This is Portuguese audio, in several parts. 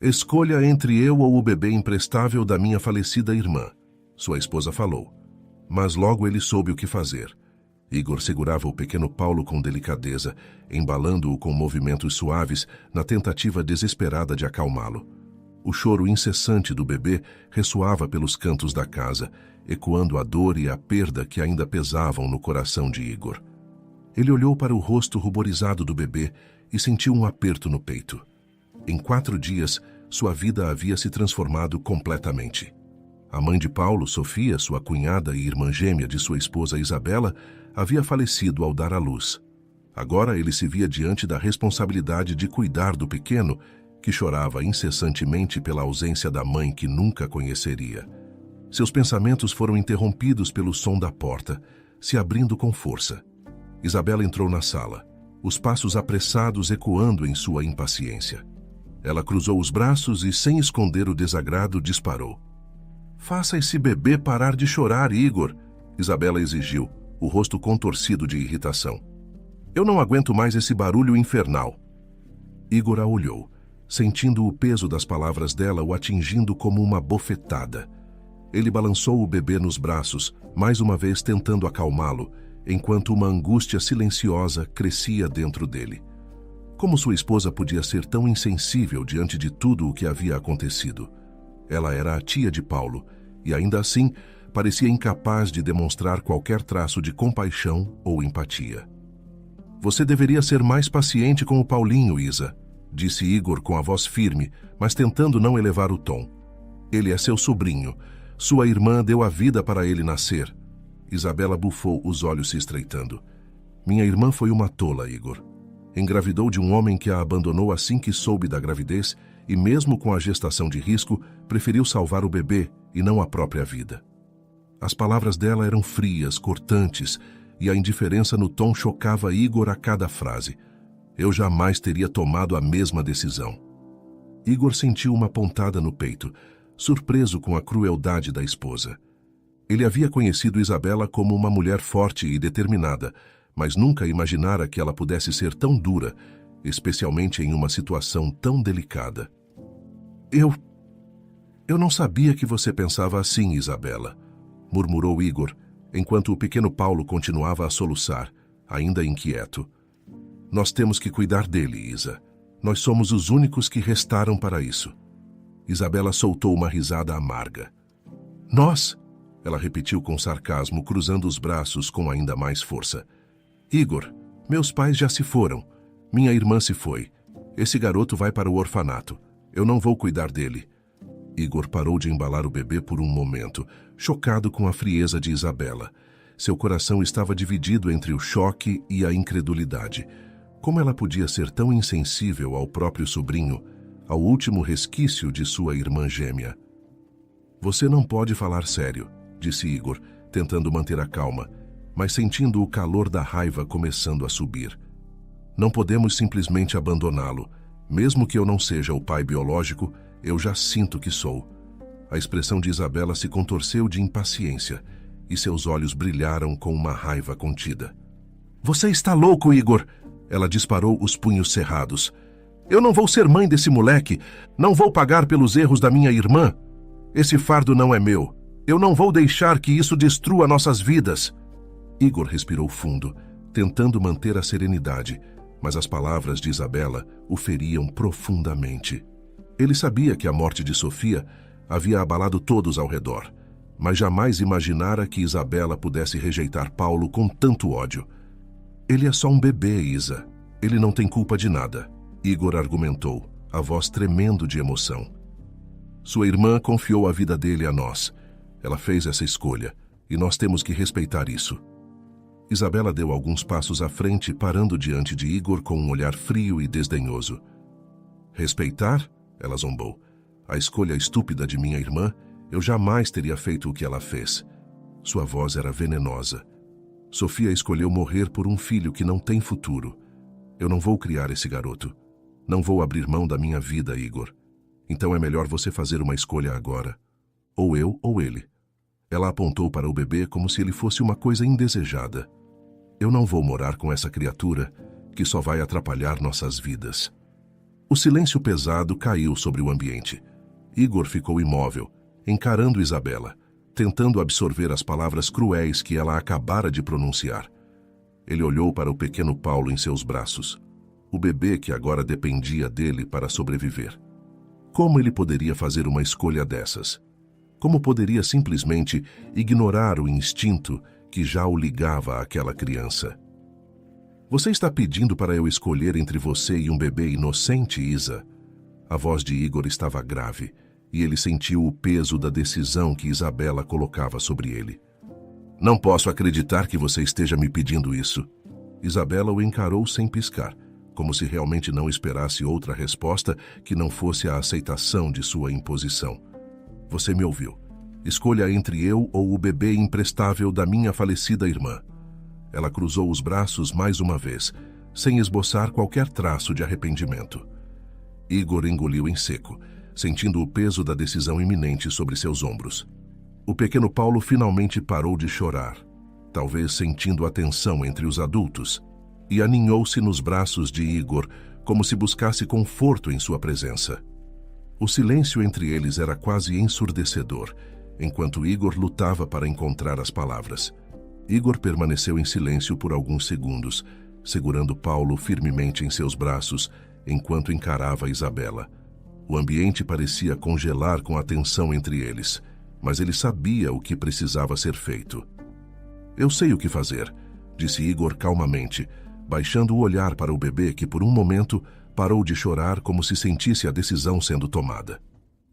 Escolha entre eu ou o bebê imprestável da minha falecida irmã, sua esposa falou. Mas logo ele soube o que fazer. Igor segurava o pequeno Paulo com delicadeza, embalando-o com movimentos suaves na tentativa desesperada de acalmá-lo. O choro incessante do bebê ressoava pelos cantos da casa, ecoando a dor e a perda que ainda pesavam no coração de Igor. Ele olhou para o rosto ruborizado do bebê e sentiu um aperto no peito. Em 4 dias, sua vida havia se transformado completamente. A mãe de Paulo, Sofia, sua cunhada e irmã gêmea de sua esposa Isabela, havia falecido ao dar à luz. Agora ele se via diante da responsabilidade de cuidar do pequeno, que chorava incessantemente pela ausência da mãe que nunca conheceria. Seus pensamentos foram interrompidos pelo som da porta, se abrindo com força. Isabela entrou na sala, os passos apressados ecoando em sua impaciência. Ela cruzou os braços e, sem esconder o desagrado, disparou. "Faça esse bebê parar de chorar, Igor", Isabela exigiu, o rosto contorcido de irritação. "Eu não aguento mais esse barulho infernal." Igor a olhou, sentindo o peso das palavras dela o atingindo como uma bofetada. Ele balançou o bebê nos braços, mais uma vez tentando acalmá-lo, enquanto uma angústia silenciosa crescia dentro dele. Como sua esposa podia ser tão insensível diante de tudo o que havia acontecido? Ela era a tia de Paulo, e ainda assim parecia incapaz de demonstrar qualquer traço de compaixão ou empatia. "Você deveria ser mais paciente com o Paulinho, Isa", disse Igor com a voz firme, mas tentando não elevar o tom. "Ele é seu sobrinho. Sua irmã deu a vida para ele nascer." Isabela bufou, os olhos se estreitando. "Minha irmã foi uma tola, Igor. Engravidou de um homem que a abandonou assim que soube da gravidez e, mesmo com a gestação de risco, preferiu salvar o bebê e não a própria vida." As palavras dela eram frias, cortantes, e a indiferença no tom chocava Igor a cada frase. "Eu jamais teria tomado a mesma decisão." Igor sentiu uma pontada no peito, surpreso com a crueldade da esposa. Ele havia conhecido Isabela como uma mulher forte e determinada, mas nunca imaginara que ela pudesse ser tão dura, especialmente em uma situação tão delicada. Eu não sabia que você pensava assim, Isabela", murmurou Igor, enquanto o pequeno Paulo continuava a soluçar, ainda inquieto. "Nós temos que cuidar dele, Isa. Nós somos os únicos que restaram para isso." Isabela soltou uma risada amarga. "Nós?" ela repetiu com sarcasmo, cruzando os braços com ainda mais força. "Igor, meus pais já se foram. Minha irmã se foi. Esse garoto vai para o orfanato. Eu não vou cuidar dele." Igor parou de embalar o bebê por um momento, chocado com a frieza de Isabela. Seu coração estava dividido entre o choque e a incredulidade. Como ela podia ser tão insensível ao próprio sobrinho, ao último resquício de sua irmã gêmea? "Você não pode falar sério", disse Igor, tentando manter a calma, mas sentindo o calor da raiva começando a subir. "Não podemos simplesmente abandoná-lo. Mesmo que eu não seja o pai biológico, eu já sinto que sou." A expressão de Isabela se contorceu de impaciência e seus olhos brilharam com uma raiva contida. "Você está louco, Igor!" Ela disparou, os punhos cerrados. "Eu não vou ser mãe desse moleque. Não vou pagar pelos erros da minha irmã. Esse fardo não é meu. Eu não vou deixar que isso destrua nossas vidas." Igor respirou fundo, tentando manter a serenidade, mas as palavras de Isabela o feriam profundamente. Ele sabia que a morte de Sofia havia abalado todos ao redor, mas jamais imaginara que Isabela pudesse rejeitar Paulo com tanto ódio. "Ele é só um bebê, Isa. Ele não tem culpa de nada", Igor argumentou, a voz tremendo de emoção. "Sua irmã confiou a vida dele a nós. Ela fez essa escolha, e nós temos que respeitar isso." Isabela deu alguns passos à frente, parando diante de Igor com um olhar frio e desdenhoso. "Respeitar?" ela zombou. "A escolha estúpida de minha irmã, eu jamais teria feito o que ela fez." Sua voz era venenosa. "Sofia escolheu morrer por um filho que não tem futuro. Eu não vou criar esse garoto. Não vou abrir mão da minha vida, Igor. Então é melhor você fazer uma escolha agora. Ou eu ou ele." Ela apontou para o bebê como se ele fosse uma coisa indesejada. "Eu não vou morar com essa criatura que só vai atrapalhar nossas vidas." O silêncio pesado caiu sobre o ambiente. Igor ficou imóvel, encarando Isabela, tentando absorver as palavras cruéis que ela acabara de pronunciar. Ele olhou para o pequeno Paulo em seus braços, o bebê que agora dependia dele para sobreviver. Como ele poderia fazer uma escolha dessas? Como poderia simplesmente ignorar o instinto que já o ligava àquela criança? Você está pedindo para eu escolher entre você e um bebê inocente, Isa? A voz de Igor estava grave, e ele sentiu o peso da decisão que Isabela colocava sobre ele. Não posso acreditar que você esteja me pedindo isso. Isabela o encarou sem piscar, como se realmente não esperasse outra resposta que não fosse a aceitação de sua imposição. Você me ouviu. Escolha entre eu ou o bebê imprestável da minha falecida irmã. Ela cruzou os braços mais uma vez, sem esboçar qualquer traço de arrependimento. Igor engoliu em seco, sentindo o peso da decisão iminente sobre seus ombros. O pequeno Paulo finalmente parou de chorar, talvez sentindo a tensão entre os adultos, e aninhou-se nos braços de Igor, como se buscasse conforto em sua presença. O silêncio entre eles era quase ensurdecedor, enquanto Igor lutava para encontrar as palavras. Igor permaneceu em silêncio por alguns segundos, segurando Paulo firmemente em seus braços, enquanto encarava Isabela. O ambiente parecia congelar com a tensão entre eles, mas ele sabia o que precisava ser feito. Eu sei o que fazer, disse Igor calmamente, baixando o olhar para o bebê que por um momento parou de chorar como se sentisse a decisão sendo tomada.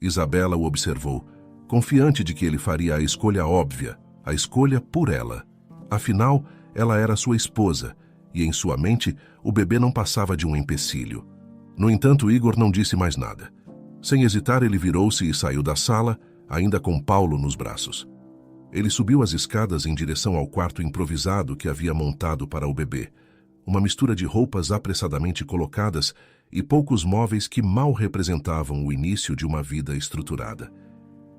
Isabela o observou, confiante de que ele faria a escolha óbvia, a escolha por ela. Afinal, ela era sua esposa, e em sua mente, o bebê não passava de um empecilho. No entanto, Igor não disse mais nada. Sem hesitar, ele virou-se e saiu da sala, ainda com Paulo nos braços. Ele subiu as escadas em direção ao quarto improvisado que havia montado para o bebê, uma mistura de roupas apressadamente colocadas e poucos móveis que mal representavam o início de uma vida estruturada.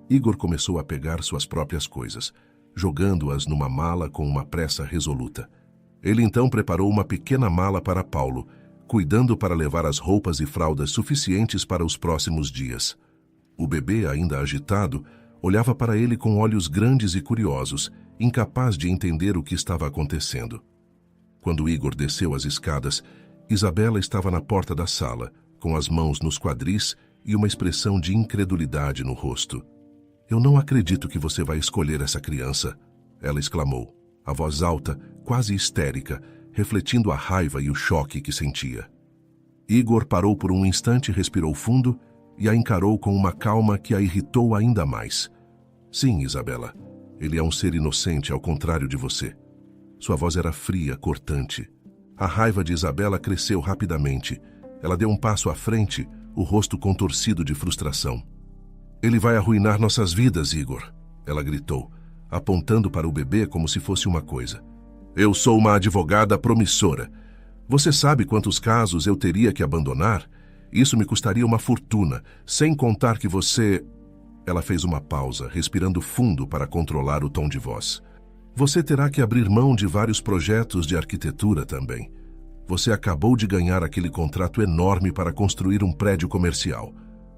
Igor começou a pegar suas próprias coisas, jogando-as numa mala com uma pressa resoluta. Ele então preparou uma pequena mala para Paulo, cuidando para levar as roupas e fraldas suficientes para os próximos dias. O bebê, ainda agitado, olhava para ele com olhos grandes e curiosos, incapaz de entender o que estava acontecendo. Quando Igor desceu as escadas, Isabela estava na porta da sala, com as mãos nos quadris e uma expressão de incredulidade no rosto. Eu não acredito que você vai escolher essa criança, ela exclamou, a voz alta, quase histérica, refletindo a raiva e o choque que sentia. Igor parou por um instante, respirou fundo e a encarou com uma calma que a irritou ainda mais. Sim, Isabela, ele é um ser inocente ao contrário de você. Sua voz era fria, cortante. A raiva de Isabela cresceu rapidamente. Ela deu um passo à frente, o rosto contorcido de frustração. Ele vai arruinar nossas vidas, Igor, ela gritou, apontando para o bebê como se fosse uma coisa. Eu sou uma advogada promissora. Você sabe quantos casos eu teria que abandonar? Isso me custaria uma fortuna, sem contar que você... Ela fez uma pausa, respirando fundo para controlar o tom de voz. Você terá que abrir mão de vários projetos de arquitetura também. Você acabou de ganhar aquele contrato enorme para construir um prédio comercial.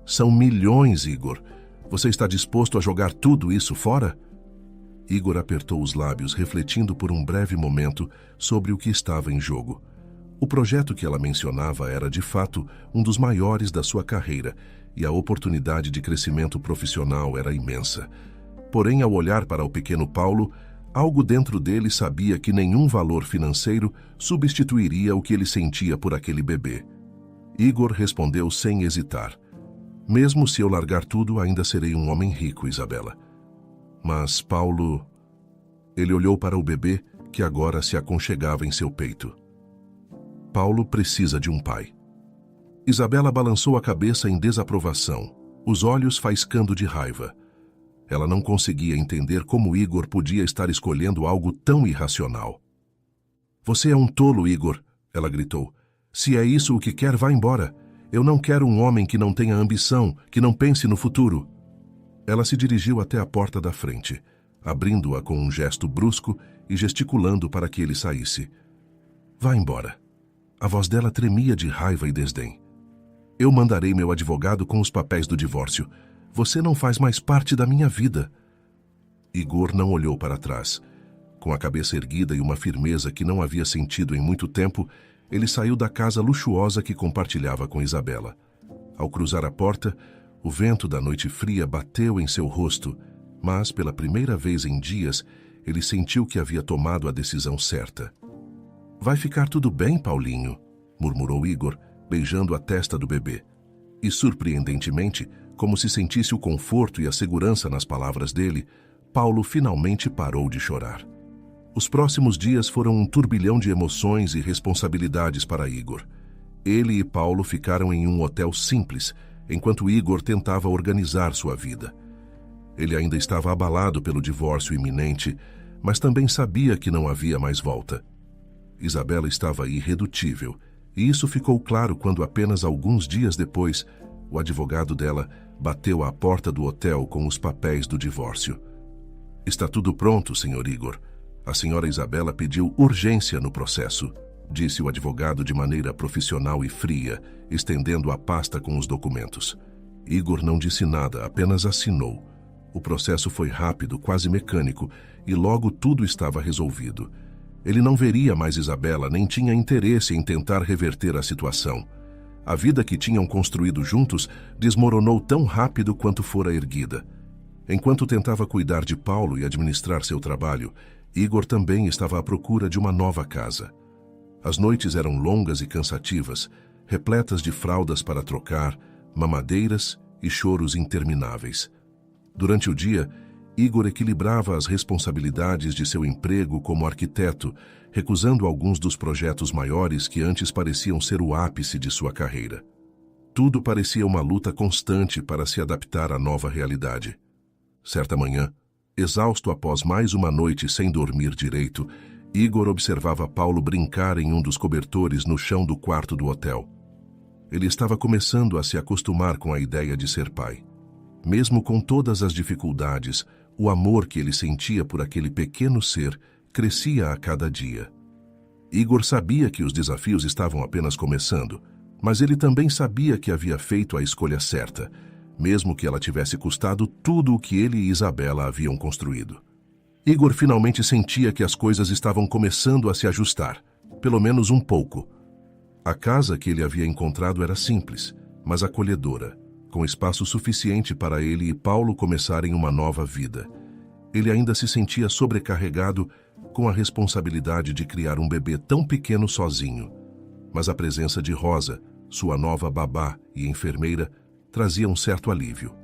São milhões, Igor. Você está disposto a jogar tudo isso fora? Igor apertou os lábios, refletindo por um breve momento sobre o que estava em jogo. O projeto que ela mencionava era, de fato, um dos maiores da sua carreira, e a oportunidade de crescimento profissional era imensa. Porém, ao olhar para o pequeno Paulo, algo dentro dele sabia que nenhum valor financeiro substituiria o que ele sentia por aquele bebê. Igor respondeu sem hesitar. Mesmo se eu largar tudo, ainda serei um homem rico, Isabela. Mas Paulo... Ele olhou para o bebê, que agora se aconchegava em seu peito. Paulo precisa de um pai. Isabela balançou a cabeça em desaprovação, os olhos faiscando de raiva. Ela não conseguia entender como Igor podia estar escolhendo algo tão irracional. Você é um tolo, Igor, ela gritou. Se é isso o que quer, vá embora. Eu não quero um homem que não tenha ambição, que não pense no futuro. Ela se dirigiu até a porta da frente, abrindo-a com um gesto brusco e gesticulando para que ele saísse. Vá embora. A voz dela tremia de raiva e desdém. Eu mandarei meu advogado com os papéis do divórcio. Você não faz mais parte da minha vida. Igor não olhou para trás. Com a cabeça erguida e uma firmeza que não havia sentido em muito tempo, ele saiu da casa luxuosa que compartilhava com Isabela. Ao cruzar a porta, o vento da noite fria bateu em seu rosto, mas, pela primeira vez em dias, ele sentiu que havia tomado a decisão certa. Vai ficar tudo bem, Paulinho, murmurou Igor, beijando a testa do bebê. E, surpreendentemente, como se sentisse o conforto e a segurança nas palavras dele, Paulo finalmente parou de chorar. Os próximos dias foram um turbilhão de emoções e responsabilidades para Igor. Ele e Paulo ficaram em um hotel simples, enquanto Igor tentava organizar sua vida. Ele ainda estava abalado pelo divórcio iminente, mas também sabia que não havia mais volta. Isabela estava irredutível, e isso ficou claro quando apenas alguns dias depois, o advogado dela bateu à porta do hotel com os papéis do divórcio. Está tudo pronto, Sr. Igor. A senhora Isabela pediu urgência no processo, disse o advogado de maneira profissional e fria, estendendo a pasta com os documentos. Igor não disse nada, apenas assinou. O processo foi rápido, quase mecânico, e logo tudo estava resolvido. Ele não veria mais Isabela, nem tinha interesse em tentar reverter a situação. A vida que tinham construído juntos desmoronou tão rápido quanto fora erguida. Enquanto tentava cuidar de Paulo e administrar seu trabalho, Igor também estava à procura de uma nova casa. As noites eram longas e cansativas, repletas de fraldas para trocar, mamadeiras e choros intermináveis. Durante o dia, Igor equilibrava as responsabilidades de seu emprego como arquiteto, recusando alguns dos projetos maiores que antes pareciam ser o ápice de sua carreira. Tudo parecia uma luta constante para se adaptar à nova realidade. Certa manhã, exausto após mais uma noite sem dormir direito, Igor observava Paulo brincar em um dos cobertores no chão do quarto do hotel. Ele estava começando a se acostumar com a ideia de ser pai. Mesmo com todas as dificuldades, o amor que ele sentia por aquele pequeno ser crescia a cada dia. Igor sabia que os desafios estavam apenas começando, mas ele também sabia que havia feito a escolha certa, mesmo que ela tivesse custado tudo o que ele e Isabela haviam construído. Igor finalmente sentia que as coisas estavam começando a se ajustar, pelo menos um pouco. A casa que ele havia encontrado era simples, mas acolhedora, com espaço suficiente para ele e Paulo começarem uma nova vida. Ele ainda se sentia sobrecarregado com a responsabilidade de criar um bebê tão pequeno sozinho, mas a presença de Rosa, sua nova babá e enfermeira, trazia um certo alívio.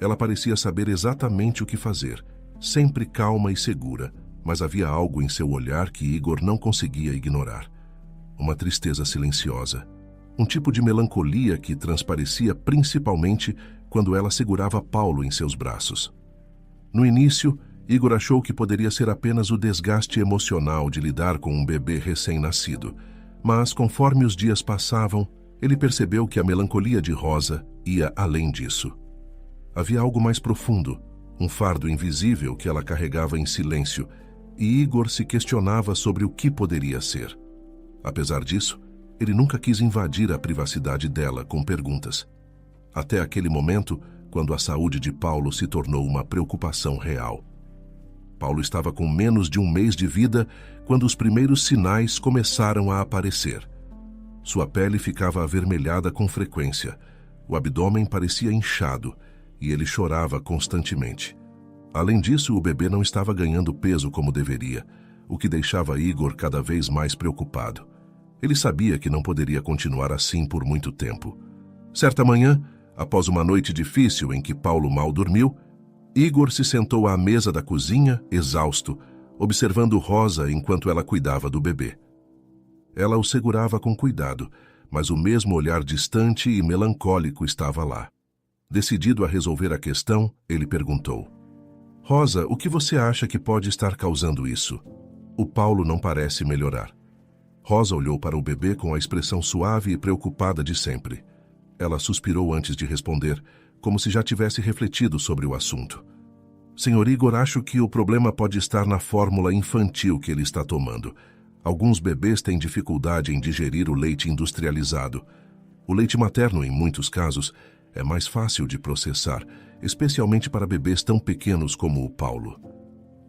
Ela parecia saber exatamente o que fazer, sempre calma e segura, mas havia algo em seu olhar que Igor não conseguia ignorar. Uma tristeza silenciosa. Um tipo de melancolia que transparecia principalmente quando ela segurava Paulo em seus braços. No início, Igor achou que poderia ser apenas o desgaste emocional de lidar com um bebê recém-nascido, mas conforme os dias passavam, ele percebeu que a melancolia de Rosa ia além disso. Havia algo mais profundo, um fardo invisível que ela carregava em silêncio, e Igor se questionava sobre o que poderia ser. Apesar disso, ele nunca quis invadir a privacidade dela com perguntas. Até aquele momento, quando a saúde de Paulo se tornou uma preocupação real. Paulo estava com menos de um mês de vida quando os primeiros sinais começaram a aparecer. Sua pele ficava avermelhada com frequência, o abdômen parecia inchado e ele chorava constantemente. Além disso, o bebê não estava ganhando peso como deveria, o que deixava Igor cada vez mais preocupado. Ele sabia que não poderia continuar assim por muito tempo. Certa manhã, após uma noite difícil em que Paulo mal dormiu, Igor se sentou à mesa da cozinha, exausto, observando Rosa enquanto ela cuidava do bebê. Ela o segurava com cuidado, mas o mesmo olhar distante e melancólico estava lá. Decidido a resolver a questão, ele perguntou: Rosa, o que você acha que pode estar causando isso? O Paulo não parece melhorar. Rosa olhou para o bebê com a expressão suave e preocupada de sempre. Ela suspirou antes de responder, como se já tivesse refletido sobre o assunto. Senhor Igor, acho que o problema pode estar na fórmula infantil que ele está tomando. Alguns bebês têm dificuldade em digerir o leite industrializado. O leite materno, em muitos casos, é mais fácil de processar, especialmente para bebês tão pequenos como o Paulo.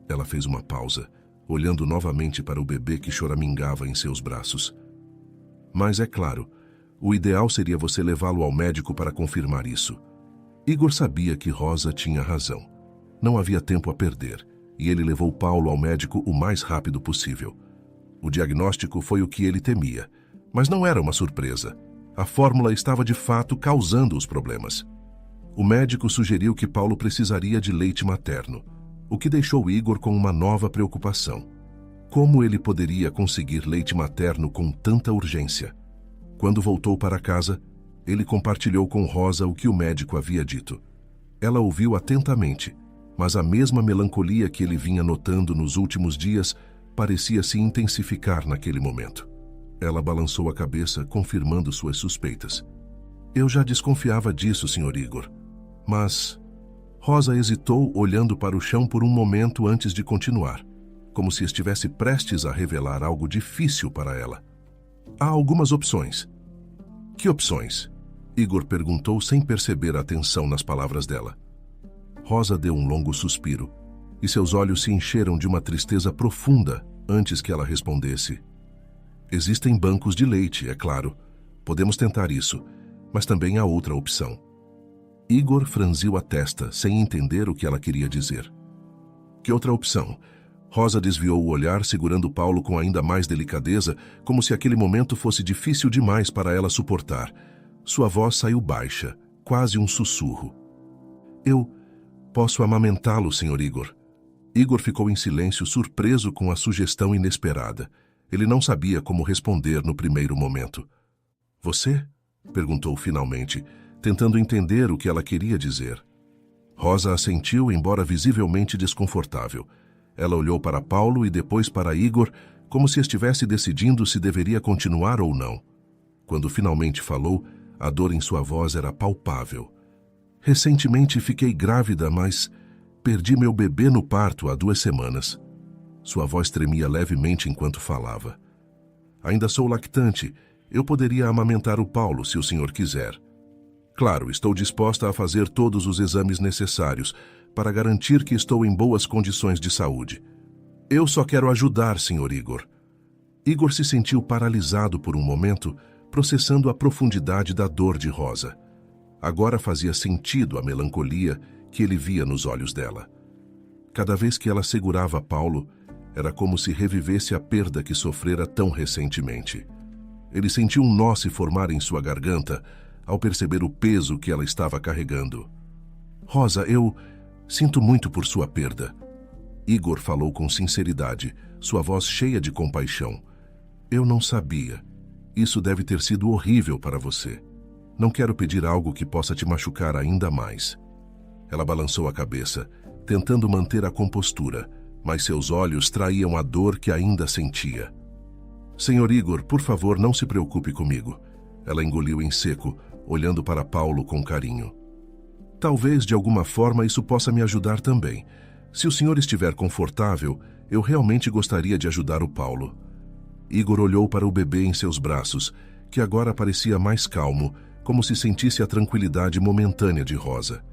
Ela fez uma pausa, olhando novamente para o bebê que choramingava em seus braços. Mas é claro, o ideal seria você levá-lo ao médico para confirmar isso. Igor sabia que Rosa tinha razão. Não havia tempo a perder, e ele levou Paulo ao médico o mais rápido possível. O diagnóstico foi o que ele temia, mas não era uma surpresa. A fórmula estava de fato causando os problemas. O médico sugeriu que Paulo precisaria de leite materno, o que deixou Igor com uma nova preocupação. Como ele poderia conseguir leite materno com tanta urgência? Quando voltou para casa, ele compartilhou com Rosa o que o médico havia dito. Ela ouviu atentamente, mas a mesma melancolia que ele vinha notando nos últimos dias parecia se intensificar naquele momento. Ela balançou a cabeça, confirmando suas suspeitas. Eu já desconfiava disso, Sr. Igor. Mas... Rosa hesitou, olhando para o chão por um momento antes de continuar, como se estivesse prestes a revelar algo difícil para ela. Há algumas opções. Que opções? Igor perguntou sem perceber a tensão nas palavras dela. Rosa deu um longo suspiro, e seus olhos se encheram de uma tristeza profunda antes que ela respondesse. Existem bancos de leite, é claro. Podemos tentar isso, mas também há outra opção. Igor franziu a testa, sem entender o que ela queria dizer. Que outra opção? Rosa desviou o olhar, segurando Paulo com ainda mais delicadeza, como se aquele momento fosse difícil demais para ela suportar. Sua voz saiu baixa, quase um sussurro. Eu posso amamentá-lo, Sr. Igor. Igor ficou em silêncio, surpreso com a sugestão inesperada. Ele não sabia como responder no primeiro momento. Você? Perguntou finalmente, tentando entender o que ela queria dizer. Rosa assentiu, embora visivelmente desconfortável. Ela olhou para Paulo e depois para Igor, como se estivesse decidindo se deveria continuar ou não. Quando finalmente falou, a dor em sua voz era palpável. Recentemente fiquei grávida, mas perdi meu bebê no parto há 2 semanas. Sua voz tremia levemente enquanto falava. Ainda sou lactante. Eu poderia amamentar o Paulo, se o senhor quiser. Claro, estou disposta a fazer todos os exames necessários para garantir que estou em boas condições de saúde. Eu só quero ajudar, Sr. Igor. Igor se sentiu paralisado por um momento, processando a profundidade da dor de Rosa. Agora fazia sentido a melancolia que ele via nos olhos dela. Cada vez que ela segurava Paulo, era como se revivesse a perda que sofrera tão recentemente. Ele sentiu um nó se formar em sua garganta ao perceber o peso que ela estava carregando. Rosa, eu sinto muito por sua perda. Igor falou com sinceridade, sua voz cheia de compaixão. Eu não sabia. Isso deve ter sido horrível para você. Não quero pedir algo que possa te machucar ainda mais. Ela balançou a cabeça, tentando manter a compostura, mas seus olhos traíam a dor que ainda sentia. Senhor Igor, por favor, não se preocupe comigo. Ela engoliu em seco, olhando para Paulo com carinho. Talvez, de alguma forma, isso possa me ajudar também. Se o senhor estiver confortável, eu realmente gostaria de ajudar o Paulo. Igor olhou para o bebê em seus braços, que agora parecia mais calmo, como se sentisse a tranquilidade momentânea de Rosa.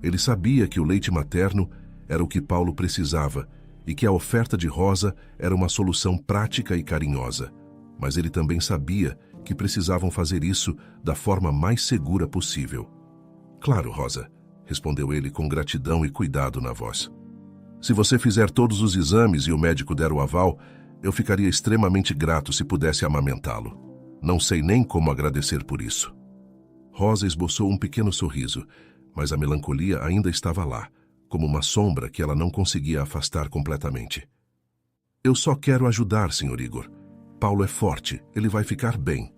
Ele sabia que o leite materno era o que Paulo precisava e que a oferta de Rosa era uma solução prática e carinhosa. Mas ele também sabia que precisavam fazer isso da forma mais segura possível. Claro, Rosa, respondeu ele com gratidão e cuidado na voz. Se você fizer todos os exames e o médico der o aval, eu ficaria extremamente grato se pudesse amamentá-lo. Não sei nem como agradecer por isso. Rosa esboçou um pequeno sorriso, mas a melancolia ainda estava lá, como uma sombra que ela não conseguia afastar completamente. Eu só quero ajudar, Sr. Igor. Paulo é forte, ele vai ficar bem.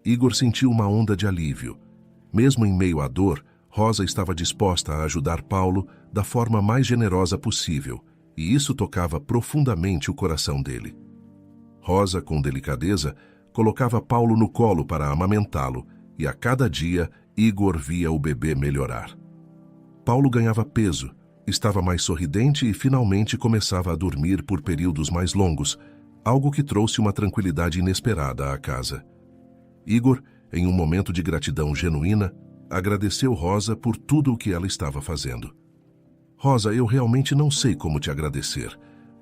Igor sentiu uma onda de alívio. Mesmo em meio à dor, Rosa estava disposta a ajudar Paulo da forma mais generosa possível, e isso tocava profundamente o coração dele. Rosa, com delicadeza, colocava Paulo no colo para amamentá-lo, e a cada dia Igor via o bebê melhorar. Paulo ganhava peso, estava mais sorridente e finalmente começava a dormir por períodos mais longos, algo que trouxe uma tranquilidade inesperada à casa. Igor em um momento de gratidão genuína, agradeceu Rosa por tudo o que ela estava fazendo. Rosa, eu realmente não sei como te agradecer.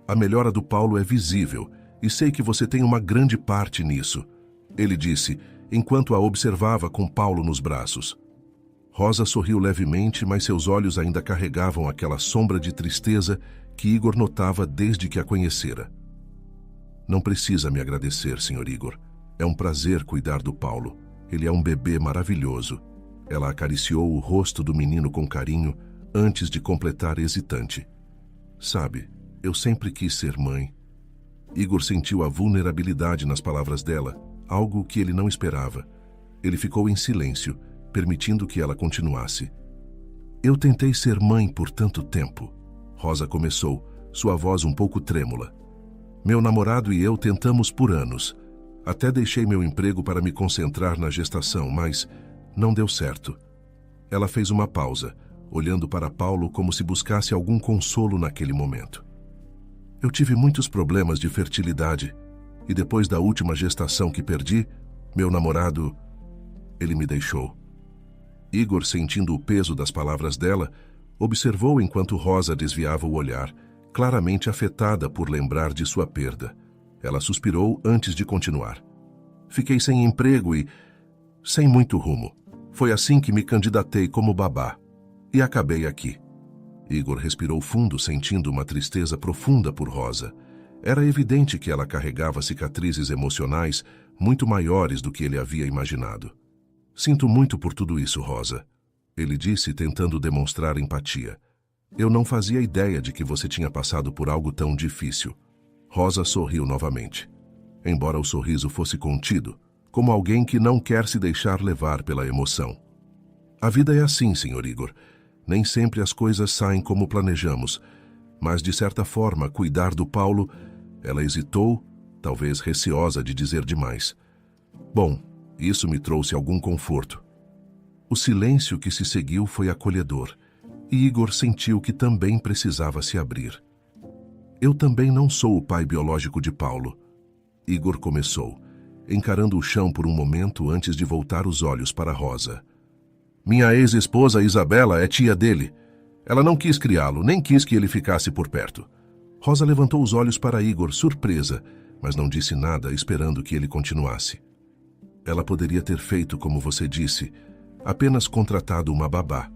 A melhora do Paulo é visível e sei que você tem uma grande parte nisso, ele disse, enquanto a observava com Paulo nos braços. Rosa sorriu levemente, mas seus olhos ainda carregavam aquela sombra de tristeza que Igor notava desde que a conhecera. Não precisa me agradecer, Sr. Igor. É um prazer cuidar do Paulo. Ele é um bebê maravilhoso. Ela acariciou o rosto do menino com carinho antes de completar hesitante. Sabe, eu sempre quis ser mãe. Igor sentiu a vulnerabilidade nas palavras dela, algo que ele não esperava. Ele ficou em silêncio, permitindo que ela continuasse. Eu tentei ser mãe por tanto tempo. Rosa começou, sua voz um pouco trêmula. Meu namorado e eu tentamos por anos. Até deixei meu emprego para me concentrar na gestação, mas não deu certo. Ela fez uma pausa, olhando para Paulo como se buscasse algum consolo naquele momento. Eu tive muitos problemas de fertilidade e depois da última gestação que perdi, meu namorado, ele me deixou. Igor, sentindo o peso das palavras dela, observou enquanto Rosa desviava o olhar, claramente afetada por lembrar de sua perda. Ela suspirou antes de continuar. Fiquei sem emprego e sem muito rumo. Foi assim que me candidatei como babá. E acabei aqui. Igor respirou fundo, sentindo uma tristeza profunda por Rosa. Era evidente que ela carregava cicatrizes emocionais muito maiores do que ele havia imaginado. Sinto muito por tudo isso, Rosa, ele disse, tentando demonstrar empatia. Eu não fazia ideia de que você tinha passado por algo tão difícil. Rosa sorriu novamente, embora o sorriso fosse contido, como alguém que não quer se deixar levar pela emoção. A vida é assim, Sr. Igor. Nem sempre as coisas saem como planejamos, mas de certa forma, cuidar do Paulo... Ela hesitou, talvez receosa de dizer demais. Bom, isso me trouxe algum conforto. O silêncio que se seguiu foi acolhedor, e Igor sentiu que também precisava se abrir. Eu também não sou o pai biológico de Paulo. Igor começou, encarando o chão por um momento antes de voltar os olhos para Rosa. Minha ex-esposa Isabela é tia dele. Ela não quis criá-lo, nem quis que ele ficasse por perto. Rosa levantou os olhos para Igor, surpresa, mas não disse nada, esperando que ele continuasse. Ela poderia ter feito como você disse, apenas contratado uma babá,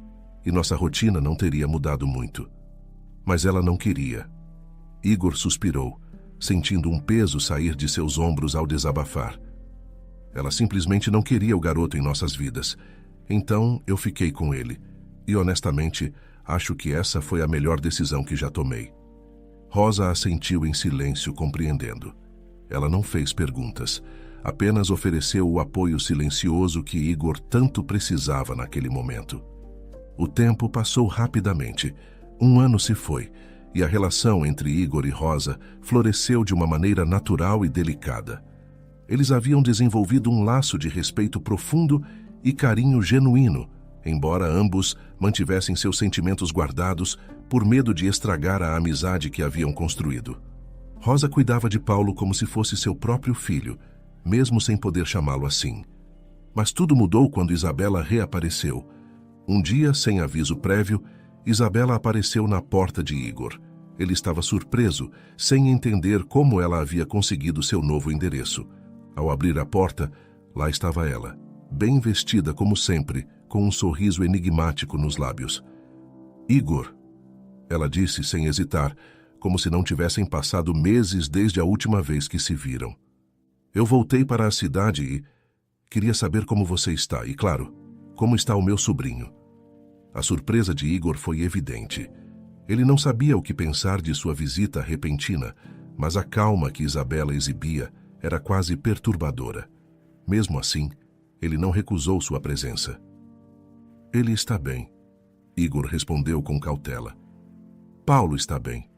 e nossa rotina não teria mudado muito. Mas ela não queria. Igor suspirou, sentindo um peso sair de seus ombros ao desabafar. Ela simplesmente não queria o garoto em nossas vidas. Então eu fiquei com ele, e honestamente, acho que essa foi a melhor decisão que já tomei. Rosa assentiu em silêncio, compreendendo. Ela não fez perguntas, apenas ofereceu o apoio silencioso que Igor tanto precisava naquele momento. O tempo passou rapidamente. 1 ano se foi, e a relação entre Igor e Rosa floresceu de uma maneira natural e delicada. Eles haviam desenvolvido um laço de respeito profundo e carinho genuíno, embora ambos mantivessem seus sentimentos guardados por medo de estragar a amizade que haviam construído. Rosa cuidava de Paulo como se fosse seu próprio filho, mesmo sem poder chamá-lo assim. Mas tudo mudou quando Isabela reapareceu. Um dia, sem aviso prévio, Isabela apareceu na porta de Igor. Ele estava surpreso, sem entender como ela havia conseguido seu novo endereço. Ao abrir a porta, lá estava ela, bem vestida como sempre, com um sorriso enigmático nos lábios. Igor, ela disse sem hesitar, como se não tivessem passado meses desde a última vez que se viram. Eu voltei para a cidade e queria saber como você está e, claro, como está o meu sobrinho. A surpresa de Igor foi evidente. Ele não sabia o que pensar de sua visita repentina, mas a calma que Isabela exibia era quase perturbadora. Mesmo assim, ele não recusou sua presença. Ele está bem, Igor respondeu com cautela. Paulo está bem.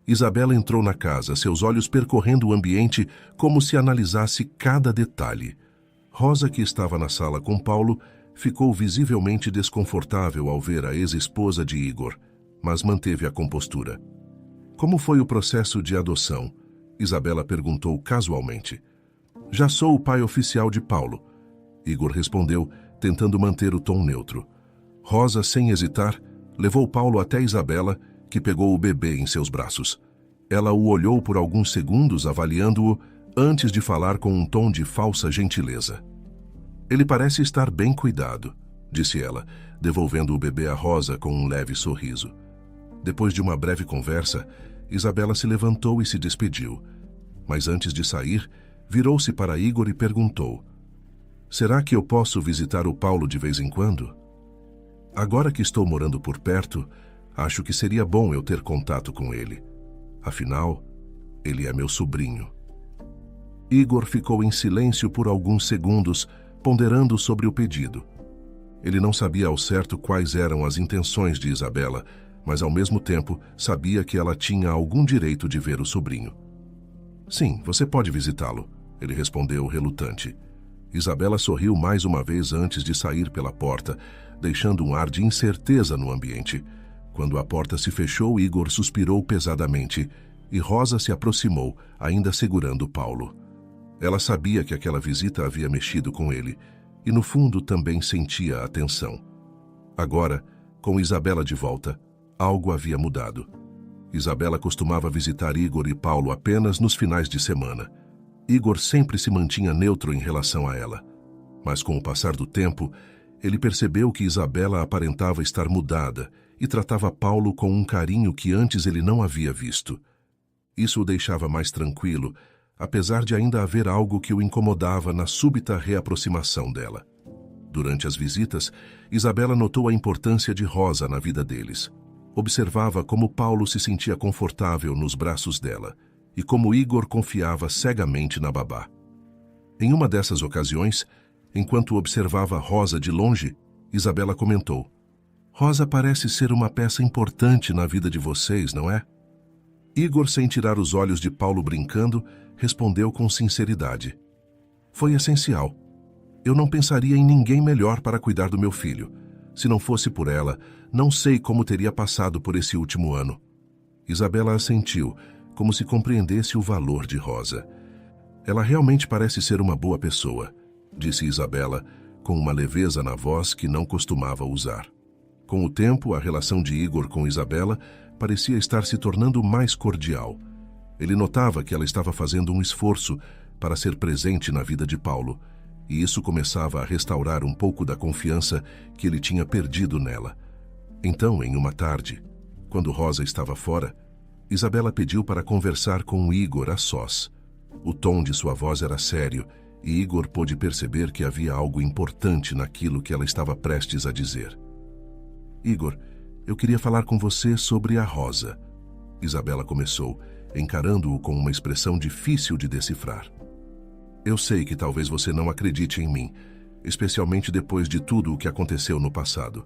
Isabela entrou na casa, seus olhos percorrendo o ambiente como se analisasse cada detalhe. Rosa, que estava na sala com Paulo, ficou visivelmente desconfortável ao ver a ex-esposa de Igor, mas manteve a compostura. Como foi o processo de adoção? Isabela perguntou casualmente. Já sou o pai oficial de Paulo. Igor respondeu, tentando manter o tom neutro. Rosa, sem hesitar, levou Paulo até Isabela, que pegou o bebê em seus braços. Ela o olhou por alguns segundos, avaliando-o, antes de falar com um tom de falsa gentileza. Ele parece estar bem cuidado, disse ela, devolvendo o bebê a Rosa com um leve sorriso. Depois de uma breve conversa, Isabela se levantou e se despediu. Mas antes de sair, virou-se para Igor e perguntou: será que eu posso visitar o Paulo de vez em quando? Agora que estou morando por perto, acho que seria bom eu ter contato com ele. Afinal, ele é meu sobrinho. Igor ficou em silêncio por alguns segundos, ponderando sobre o pedido. Ele não sabia ao certo quais eram as intenções de Isabela, mas ao mesmo tempo sabia que ela tinha algum direito de ver o sobrinho. Sim, você pode visitá-lo, ele respondeu relutante. Isabela sorriu mais uma vez antes de sair pela porta, deixando um ar de incerteza no ambiente. Quando a porta se fechou, Igor suspirou pesadamente e Rosa se aproximou, ainda segurando Paulo. Ela sabia que aquela visita havia mexido com ele e, no fundo, também sentia a tensão. Agora, com Isabela de volta, algo havia mudado. Isabela costumava visitar Igor e Paulo apenas nos finais de semana. Igor sempre se mantinha neutro em relação a ela. Mas com o passar do tempo, ele percebeu que Isabela aparentava estar mudada e tratava Paulo com um carinho que antes ele não havia visto. Isso o deixava mais tranquilo, apesar de ainda haver algo que o incomodava na súbita reaproximação dela. Durante as visitas, Isabela notou a importância de Rosa na vida deles. Observava como Paulo se sentia confortável nos braços dela e como Igor confiava cegamente na babá. Em uma dessas ocasiões, enquanto observava Rosa de longe, Isabela comentou: Rosa parece ser uma peça importante na vida de vocês, não é? Igor, sem tirar os olhos de Paulo brincando, respondeu com sinceridade: foi essencial. Eu não pensaria em ninguém melhor para cuidar do meu filho. Se não fosse por ela, não sei como teria passado por esse último ano. Isabela assentiu, como se compreendesse o valor de Rosa. Ela realmente parece ser uma boa pessoa, disse Isabela, com uma leveza na voz que não costumava usar. Com o tempo, a relação de Igor com Isabela parecia estar se tornando mais cordial. Ele notava que ela estava fazendo um esforço para ser presente na vida de Paulo, e isso começava a restaurar um pouco da confiança que ele tinha perdido nela. Então, em uma tarde, quando Rosa estava fora, Isabela pediu para conversar com Igor a sós. O tom de sua voz era sério, e Igor pôde perceber que havia algo importante naquilo que ela estava prestes a dizer. Igor, eu queria falar com você sobre a Rosa. Isabela começou, encarando-o com uma expressão difícil de decifrar. Eu sei que talvez você não acredite em mim, especialmente depois de tudo o que aconteceu no passado.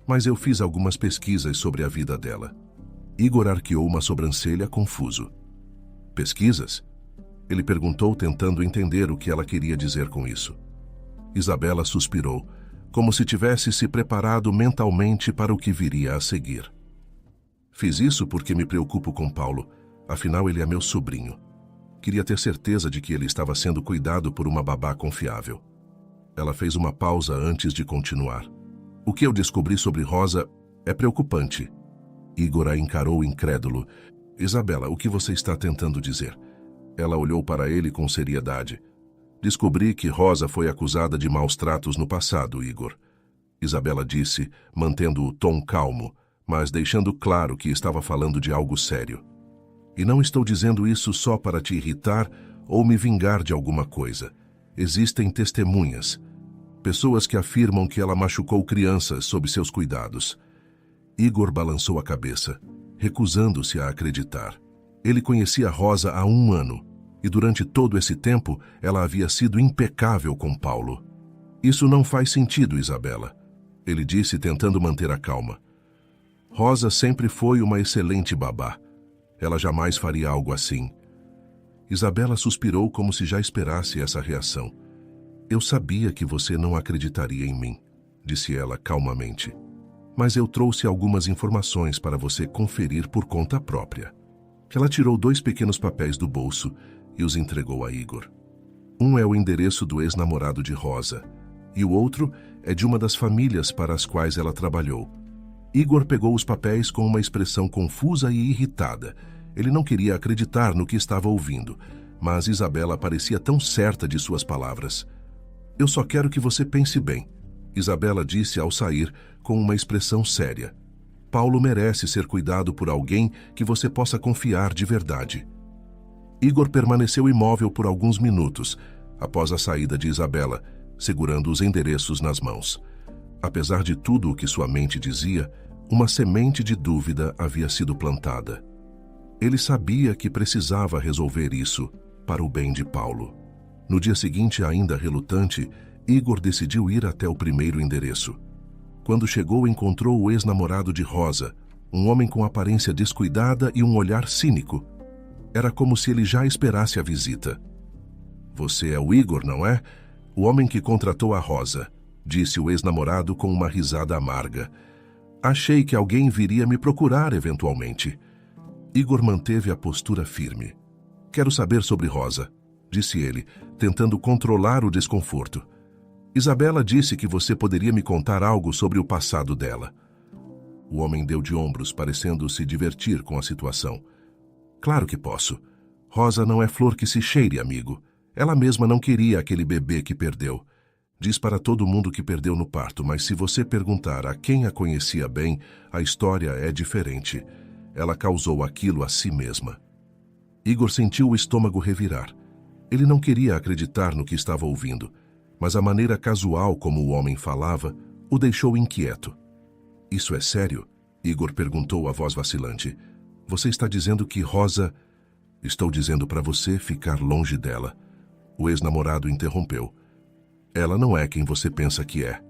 Mas eu fiz algumas pesquisas sobre a vida dela. Igor arqueou uma sobrancelha confuso. Pesquisas? Ele perguntou, tentando entender o que ela queria dizer com isso. Isabela suspirou, como se tivesse se preparado mentalmente para o que viria a seguir. Fiz isso porque me preocupo com Paulo, afinal ele é meu sobrinho. Queria ter certeza de que ele estava sendo cuidado por uma babá confiável. Ela fez uma pausa antes de continuar. O que eu descobri sobre Rosa é preocupante. Igor a encarou incrédulo. Isabela, o que você está tentando dizer? Ela olhou para ele com seriedade. Descobri que Rosa foi acusada de maus tratos no passado, Igor. Isabela disse, mantendo o tom calmo, mas deixando claro que estava falando de algo sério. E não estou dizendo isso só para te irritar ou me vingar de alguma coisa. Existem testemunhas. Pessoas que afirmam que ela machucou crianças sob seus cuidados. Igor balançou a cabeça, recusando-se a acreditar. Ele conhecia Rosa há 1 ano, e durante todo esse tempo ela havia sido impecável com Paulo. Isso não faz sentido, Isabela, ele disse, tentando manter a calma. Rosa sempre foi uma excelente babá. Ela jamais faria algo assim. Isabela suspirou como se já esperasse essa reação. Eu sabia que você não acreditaria em mim, disse ela calmamente. Mas eu trouxe algumas informações para você conferir por conta própria. Ela tirou 2 pequenos papéis do bolso e os entregou a Igor. Um é o endereço do ex-namorado de Rosa, e o outro é de uma das famílias para as quais ela trabalhou. Igor pegou os papéis com uma expressão confusa e irritada. Ele não queria acreditar no que estava ouvindo, mas Isabela parecia tão certa de suas palavras. Eu só quero que você pense bem, Isabela disse ao sair com uma expressão séria. Paulo merece ser cuidado por alguém que você possa confiar de verdade. Igor permaneceu imóvel por alguns minutos, após a saída de Isabela, segurando os endereços nas mãos. Apesar de tudo o que sua mente dizia, uma semente de dúvida havia sido plantada. Ele sabia que precisava resolver isso para o bem de Paulo. No dia seguinte, ainda relutante, Igor decidiu ir até o primeiro endereço. Quando chegou, encontrou o ex-namorado de Rosa, um homem com aparência descuidada e um olhar cínico. Era como se ele já esperasse a visita. Você é o Igor, não é? O homem que contratou a Rosa, disse o ex-namorado com uma risada amarga. Achei que alguém viria me procurar eventualmente. Igor manteve a postura firme. Quero saber sobre Rosa, disse ele, tentando controlar o desconforto. Isabela disse que você poderia me contar algo sobre o passado dela. O homem deu de ombros, parecendo se divertir com a situação. Claro que posso. Rosa não é flor que se cheire, amigo. Ela mesma não queria aquele bebê que perdeu. Diz para todo mundo que perdeu no parto, mas se você perguntar a quem a conhecia bem, a história é diferente. Ela causou aquilo a si mesma. Igor sentiu o estômago revirar. Ele não queria acreditar no que estava ouvindo, mas a maneira casual como o homem falava o deixou inquieto. Isso é sério? Igor perguntou a voz vacilante. Você está dizendo que Rosa... Estou dizendo para você ficar longe dela. O ex-namorado interrompeu. Ela não é quem você pensa que é.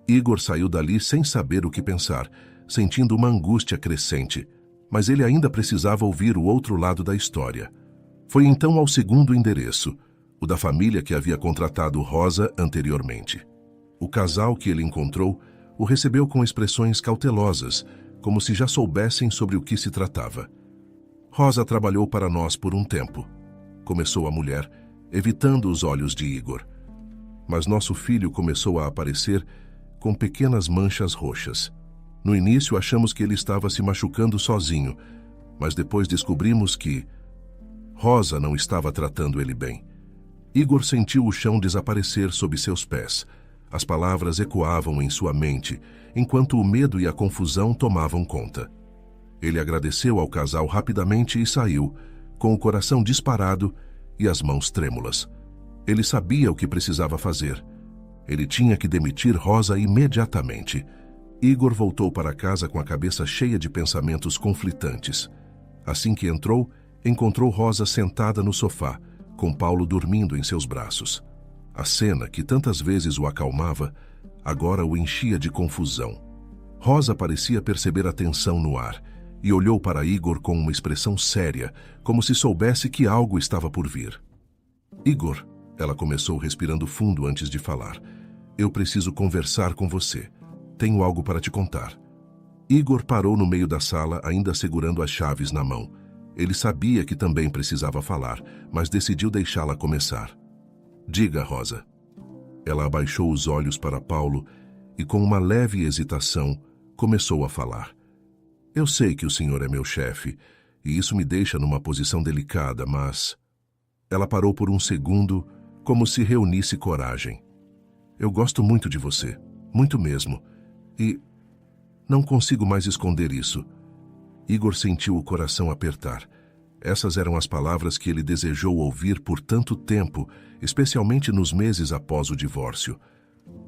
Igor saiu dali sem saber o que pensar, sentindo uma angústia crescente, mas ele ainda precisava ouvir o outro lado da história. Foi então ao segundo endereço, o da família que havia contratado Rosa anteriormente. O casal que ele encontrou o recebeu com expressões cautelosas, como se já soubessem sobre o que se tratava. Rosa trabalhou para nós por um tempo, começou a mulher, evitando os olhos de Igor. Mas nosso filho começou a aparecer com pequenas manchas roxas. No início achamos que ele estava se machucando sozinho, mas depois descobrimos que Rosa não estava tratando ele bem. Igor sentiu o chão desaparecer sob seus pés. As palavras ecoavam em sua mente, enquanto o medo e a confusão tomavam conta. Ele agradeceu ao casal rapidamente e saiu, com o coração disparado e as mãos trêmulas. Ele sabia o que precisava fazer. Ele tinha que demitir Rosa imediatamente. Igor voltou para casa com a cabeça cheia de pensamentos conflitantes. Assim que entrou, encontrou Rosa sentada no sofá, com Paulo dormindo em seus braços. A cena, que tantas vezes o acalmava, agora o enchia de confusão. Rosa parecia perceber a tensão no ar e olhou para Igor com uma expressão séria, como se soubesse que algo estava por vir. Igor, ela começou respirando fundo antes de falar. Eu preciso conversar com você. Tenho algo para te contar. Igor parou no meio da sala, ainda segurando as chaves na mão. Ele sabia que também precisava falar, mas decidiu deixá-la começar. Diga, Rosa. Ela abaixou os olhos para Paulo e, com uma leve hesitação, começou a falar. Eu sei que o senhor é meu chefe, e isso me deixa numa posição delicada, mas... Ela parou por um segundo, como se reunisse coragem. Eu gosto muito de você, muito mesmo, e não consigo mais esconder isso. Igor sentiu o coração apertar. Essas eram as palavras que ele desejou ouvir por tanto tempo, especialmente nos meses após o divórcio.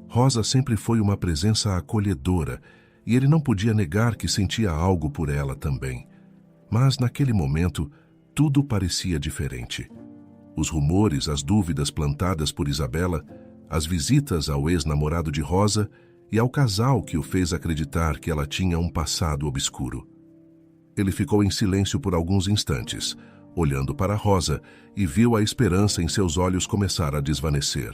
Rosa sempre foi uma presença acolhedora, e ele não podia negar que sentia algo por ela também. Mas, naquele momento, tudo parecia diferente. Os rumores, as dúvidas plantadas por Isabela, as visitas ao ex-namorado de Rosa e ao casal que o fez acreditar que ela tinha um passado obscuro. Ele ficou em silêncio por alguns instantes, olhando para Rosa, e viu a esperança em seus olhos começar a desvanecer.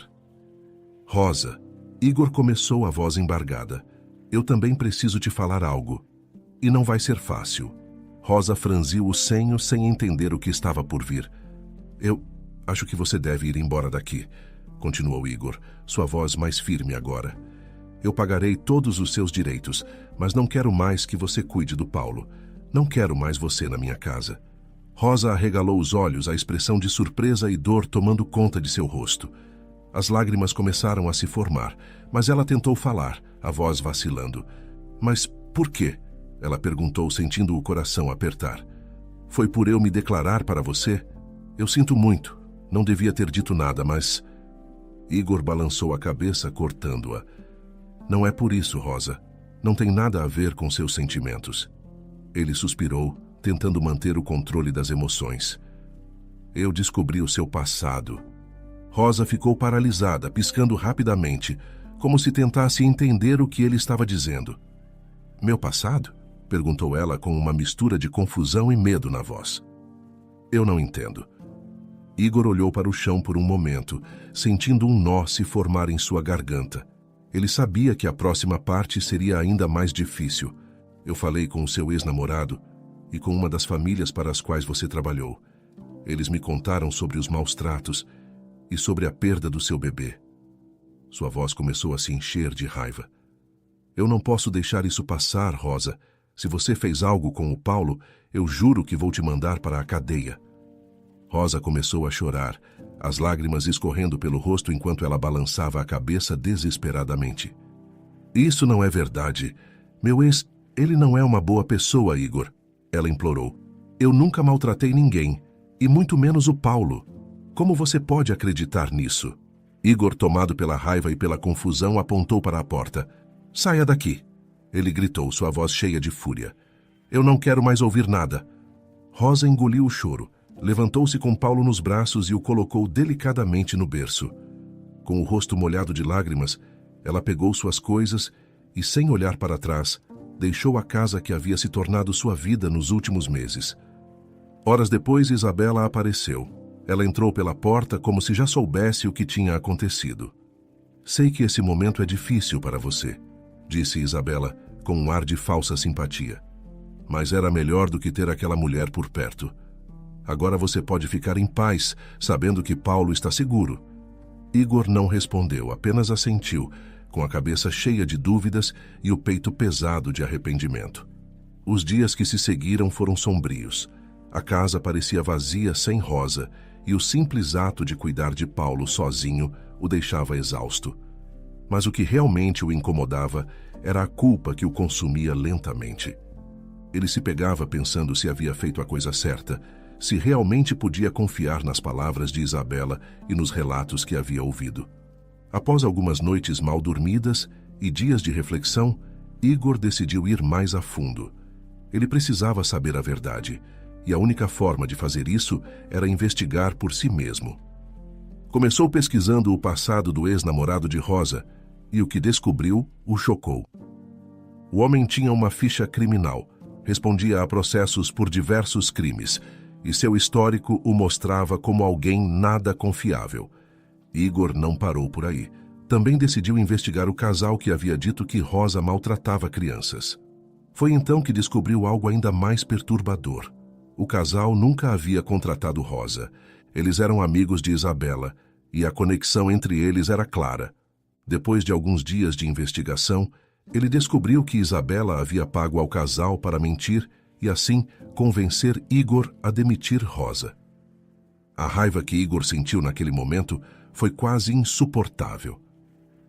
Rosa, Igor começou a voz embargada. Eu também preciso te falar algo. E não vai ser fácil. Rosa franziu o senho sem entender o que estava por vir. Eu acho que você deve ir embora daqui. continuou Igor, sua voz mais firme agora. Eu pagarei todos os seus direitos, mas não quero mais que você cuide do Paulo. Não quero mais você na minha casa. Rosa arregalou os olhos, a expressão de surpresa e dor tomando conta de seu rosto. As lágrimas começaram a se formar, mas ela tentou falar, a voz vacilando. Mas por quê? Ela perguntou, sentindo o coração apertar. Foi por eu me declarar para você? Eu sinto muito. Não devia ter dito nada, mas... Igor balançou a cabeça, cortando-a. Não é por isso, Rosa. Não tem nada a ver com seus sentimentos. Ele suspirou, tentando manter o controle das emoções. Eu descobri o seu passado. Rosa ficou paralisada, piscando rapidamente, como se tentasse entender o que ele estava dizendo. Meu passado? Perguntou ela com uma mistura de confusão e medo na voz. Eu não entendo. Igor olhou para o chão por um momento, sentindo um nó se formar em sua garganta. Ele sabia que a próxima parte seria ainda mais difícil. Eu falei com o seu ex-namorado e com uma das famílias para as quais você trabalhou. Eles me contaram sobre os maus tratos e sobre a perda do seu bebê. Sua voz começou a se encher de raiva. Eu não posso deixar isso passar, Rosa. Se você fez algo com o Paulo, eu juro que vou te mandar para a cadeia. Rosa começou a chorar, as lágrimas escorrendo pelo rosto enquanto ela balançava a cabeça desesperadamente. Isso não é verdade. Meu ex, ele não é uma boa pessoa, Igor. Ela implorou. Eu nunca maltratei ninguém, e muito menos o Paulo. Como você pode acreditar nisso? Igor, tomado pela raiva e pela confusão, apontou para a porta. Saia daqui! Ele gritou, sua voz cheia de fúria. Eu não quero mais ouvir nada. Rosa engoliu o choro. Levantou-se com Paulo nos braços e o colocou delicadamente no berço. Com o rosto molhado de lágrimas, ela pegou suas coisas e, sem olhar para trás, deixou a casa que havia se tornado sua vida nos últimos meses. Horas depois, Isabela apareceu. Ela entrou pela porta como se já soubesse o que tinha acontecido. Sei que esse momento é difícil para você, disse Isabela, com um ar de falsa simpatia. Mas era melhor do que ter aquela mulher por perto. Agora você pode ficar em paz, sabendo que Paulo está seguro. Igor não respondeu, apenas assentiu, com a cabeça cheia de dúvidas e o peito pesado de arrependimento. Os dias que se seguiram foram sombrios. A casa parecia vazia sem Rosa, e o simples ato de cuidar de Paulo sozinho o deixava exausto. Mas o que realmente o incomodava era a culpa que o consumia lentamente. Ele se pegava pensando se havia feito a coisa certa, se realmente podia confiar nas palavras de Isabela e nos relatos que havia ouvido. Após algumas noites mal dormidas e dias de reflexão, Igor decidiu ir mais a fundo. Ele precisava saber a verdade, e a única forma de fazer isso era investigar por si mesmo. Começou pesquisando o passado do ex-namorado de Rosa, e o que descobriu o chocou. O homem tinha uma ficha criminal, respondia a processos por diversos crimes, e seu histórico o mostrava como alguém nada confiável. Igor não parou por aí. Também decidiu investigar o casal que havia dito que Rosa maltratava crianças. Foi então que descobriu algo ainda mais perturbador. O casal nunca havia contratado Rosa. Eles eram amigos de Isabela, e a conexão entre eles era clara. Depois de alguns dias de investigação, ele descobriu que Isabela havia pago ao casal para mentir e, assim, convencer Igor a demitir Rosa. A raiva que Igor sentiu naquele momento foi quase insuportável.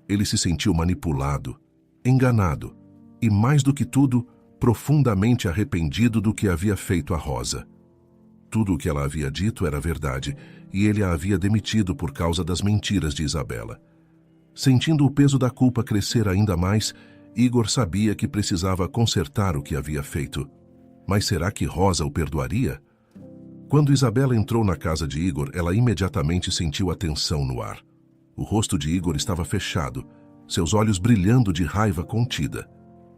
Ele se sentiu manipulado, enganado e, mais do que tudo, profundamente arrependido do que havia feito a Rosa. Tudo o que ela havia dito era verdade e ele a havia demitido por causa das mentiras de Isabela. Sentindo o peso da culpa crescer ainda mais, Igor sabia que precisava consertar o que havia feito. Mas será que Rosa o perdoaria? Quando Isabela entrou na casa de Igor, ela imediatamente sentiu a tensão no ar. O rosto de Igor estava fechado, seus olhos brilhando de raiva contida.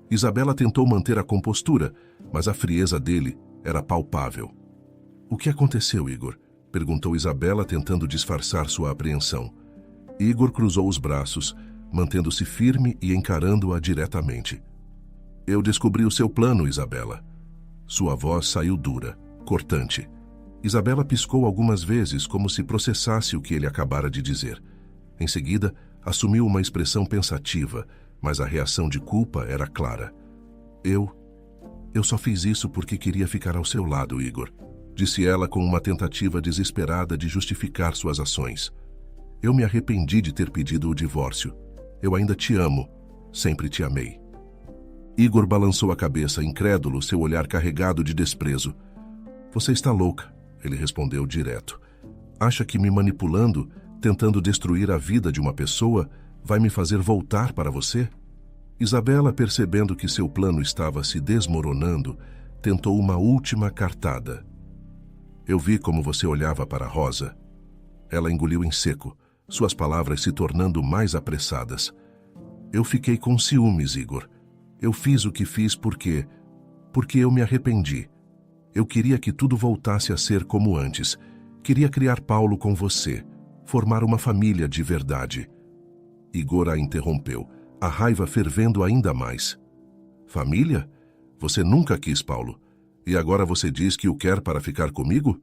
Isabela tentou manter a compostura, mas a frieza dele era palpável. O que aconteceu, Igor? Perguntou Isabela, tentando disfarçar sua apreensão. Igor cruzou os braços, mantendo-se firme e encarando-a diretamente. Eu descobri o seu plano, Isabela. Sua voz saiu dura, cortante. Isabela piscou algumas vezes, como se processasse o que ele acabara de dizer. Em seguida, assumiu uma expressão pensativa, mas a reação de culpa era clara. Eu só fiz isso porque queria ficar ao seu lado, Igor, disse ela com uma tentativa desesperada de justificar suas ações. Eu me arrependi de ter pedido o divórcio. Eu ainda te amo, sempre te amei. Igor balançou a cabeça, incrédulo, seu olhar carregado de desprezo. Você está louca, ele respondeu direto. Acha que me manipulando, tentando destruir a vida de uma pessoa, vai me fazer voltar para você? Isabela, percebendo que seu plano estava se desmoronando, tentou uma última cartada. Eu vi como você olhava para Rosa. Ela engoliu em seco, suas palavras se tornando mais apressadas. Eu fiquei com ciúmes, Igor. Eu fiz o que fiz porque eu me arrependi. Eu queria que tudo voltasse a ser como antes. Queria criar Paulo com você, formar uma família de verdade. Igor a interrompeu, a raiva fervendo ainda mais. Família? Você nunca quis Paulo. E agora você diz que o quer para ficar comigo?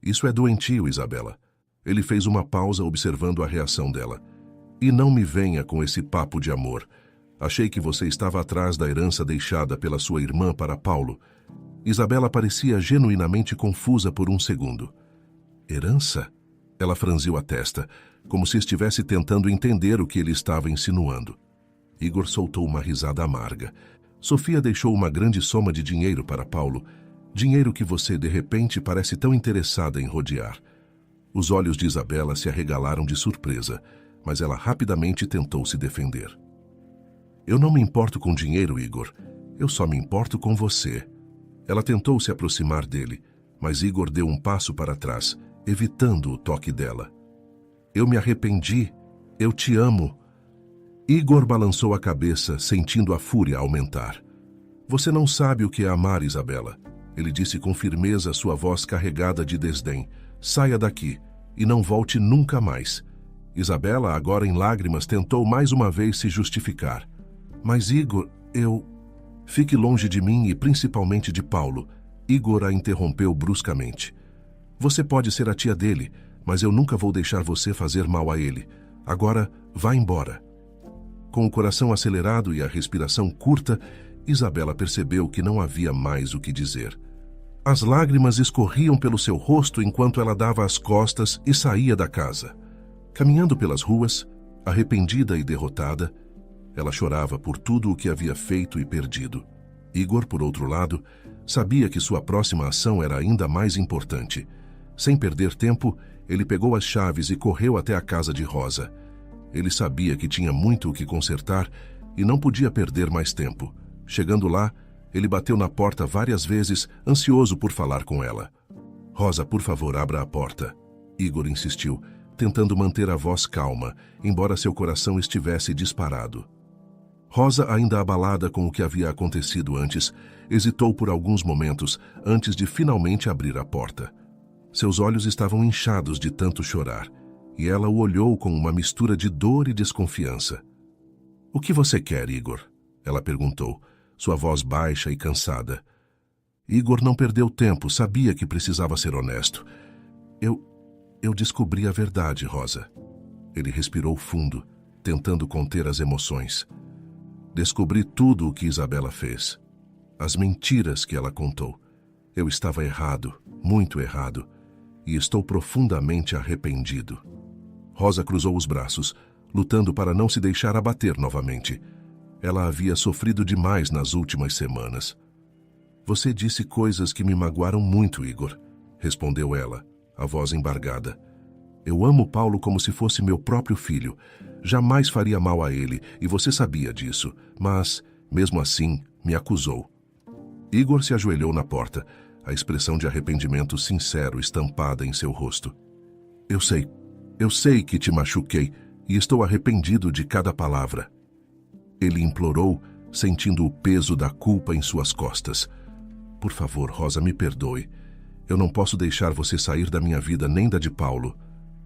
Isso é doentio, Isabela. Ele fez uma pausa observando a reação dela. E não me venha com esse papo de amor. Achei que você estava atrás da herança deixada pela sua irmã para Paulo. Isabela parecia genuinamente confusa por um segundo. Herança? Ela franziu a testa, como se estivesse tentando entender o que ele estava insinuando. Igor soltou uma risada amarga. Sofia deixou uma grande soma de dinheiro para Paulo. Dinheiro que você, de repente, parece tão interessada em rodear. Os olhos de Isabela se arregalaram de surpresa, mas ela rapidamente tentou se defender. Eu não me importo com dinheiro, Igor. Eu só me importo com você. Ela tentou se aproximar dele, mas Igor deu um passo para trás, evitando o toque dela. Eu me arrependi. Eu te amo. Igor balançou a cabeça, sentindo a fúria aumentar. Você não sabe o que é amar, Isabela. Ele disse com firmeza, sua voz carregada de desdém. Saia daqui e não volte nunca mais. Isabela, agora em lágrimas, tentou mais uma vez se justificar. Mas Igor, Fique longe de mim e principalmente de Paulo. Igor a interrompeu bruscamente. Você pode ser a tia dele, mas eu nunca vou deixar você fazer mal a ele. Agora, vá embora. Com o coração acelerado e a respiração curta, Isabela percebeu que não havia mais o que dizer. As lágrimas escorriam pelo seu rosto enquanto ela dava as costas e saía da casa. Caminhando pelas ruas, arrependida e derrotada, ela chorava por tudo o que havia feito e perdido. Igor, por outro lado, sabia que sua próxima ação era ainda mais importante. Sem perder tempo, ele pegou as chaves e correu até a casa de Rosa. Ele sabia que tinha muito o que consertar e não podia perder mais tempo. Chegando lá, ele bateu na porta várias vezes, ansioso por falar com ela. Rosa, por favor, abra a porta. Igor insistiu, tentando manter a voz calma, embora seu coração estivesse disparado. Rosa, ainda abalada com o que havia acontecido antes, hesitou por alguns momentos antes de finalmente abrir a porta. Seus olhos estavam inchados de tanto chorar, e ela o olhou com uma mistura de dor e desconfiança. — O que você quer, Igor? Ela perguntou, sua voz baixa e cansada. Igor não perdeu tempo, sabia que precisava ser honesto. Eu descobri a verdade, Rosa. Ele respirou fundo, tentando conter as emoções. Descobri tudo o que Isabela fez. As mentiras que ela contou. Eu estava errado, muito errado, e estou profundamente arrependido. Rosa cruzou os braços, lutando para não se deixar abater novamente. Ela havia sofrido demais nas últimas semanas. Você disse coisas que me magoaram muito, Igor, respondeu ela, a voz embargada. Eu amo Paulo como se fosse meu próprio filho. Jamais faria mal a ele, e você sabia disso, mas, mesmo assim, me acusou. Igor se ajoelhou na porta, a expressão de arrependimento sincero estampada em seu rosto. Eu sei que te machuquei, e estou arrependido de cada palavra. Ele implorou, sentindo o peso da culpa em suas costas. Por favor, Rosa, me perdoe. Eu não posso deixar você sair da minha vida nem da de Paulo.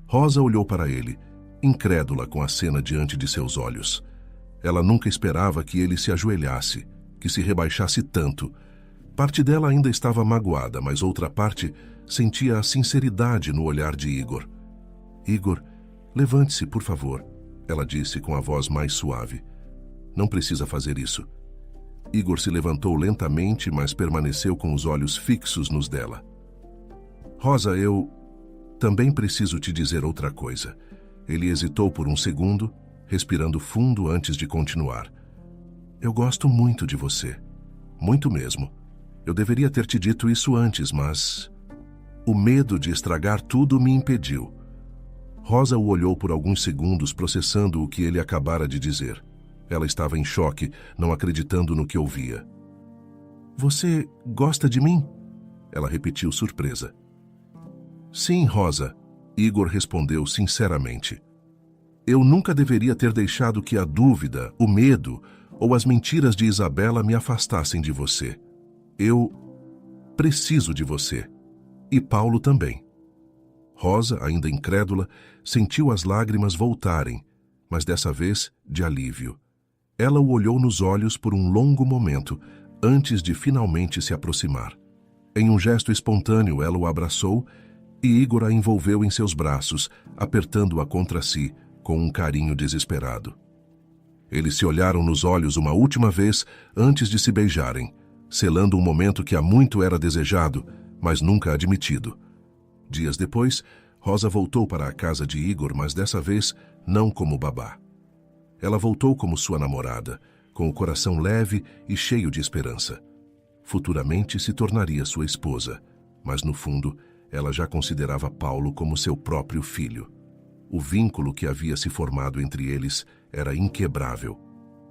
Rosa olhou para ele, incrédula com a cena diante de seus olhos. Ela nunca esperava que ele se ajoelhasse, que se rebaixasse tanto. Parte dela ainda estava magoada, mas outra parte sentia a sinceridade no olhar de Igor. Igor, Levante-se, por favor, ela disse com a voz mais suave. Não precisa fazer isso. Igor se levantou lentamente, mas permaneceu com os olhos fixos nos dela. Rosa, eu também preciso te dizer outra coisa. Ele hesitou por um segundo, respirando fundo antes de continuar. Eu gosto muito de você. Muito mesmo. Eu deveria ter te dito isso antes, mas o medo de estragar tudo me impediu. Rosa o olhou por alguns segundos, processando o que ele acabara de dizer. Ela estava em choque, não acreditando no que ouvia. Você gosta de mim? Ela repetiu surpresa. Sim, Rosa, Igor respondeu sinceramente. Eu nunca deveria ter deixado que a dúvida, o medo ou as mentiras de Isabela me afastassem de você. Eu preciso de você. E Paulo também. Rosa, ainda incrédula, sentiu as lágrimas voltarem, mas dessa vez de alívio. Ela o olhou nos olhos por um longo momento, antes de finalmente se aproximar. Em um gesto espontâneo, ela o abraçou e Igor a envolveu em seus braços, apertando-a contra si, com um carinho desesperado. Eles se olharam nos olhos uma última vez antes de se beijarem, selando um momento que há muito era desejado, mas nunca admitido. Dias depois, Rosa voltou para a casa de Igor, mas dessa vez não como babá. Ela voltou como sua namorada, com o coração leve e cheio de esperança. Futuramente se tornaria sua esposa, mas no fundo ela já considerava Paulo como seu próprio filho. O vínculo que havia se formado entre eles era inquebrável.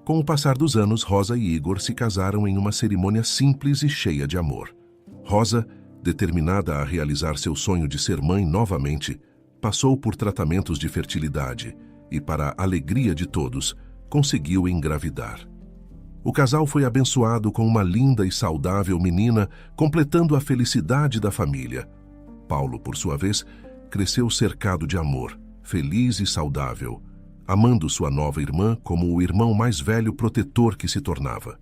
Com o passar dos anos, Rosa e Igor se casaram em uma cerimônia simples e cheia de amor. Rosa, determinada a realizar seu sonho de ser mãe novamente, passou por tratamentos de fertilidade e, para a alegria de todos, conseguiu engravidar. O casal foi abençoado com uma linda e saudável menina, completando a felicidade da família. Paulo, por sua vez, cresceu cercado de amor, feliz e saudável, amando sua nova irmã como o irmão mais velho protetor que se tornava.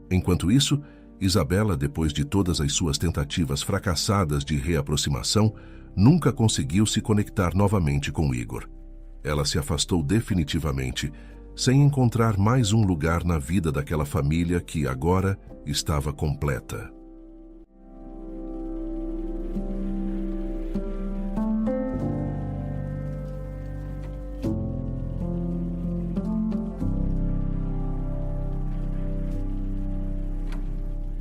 Enquanto isso, Isabela, depois de todas as suas tentativas fracassadas de reaproximação, nunca conseguiu se conectar novamente com Igor. Ela se afastou definitivamente, sem encontrar mais um lugar na vida daquela família que agora estava completa.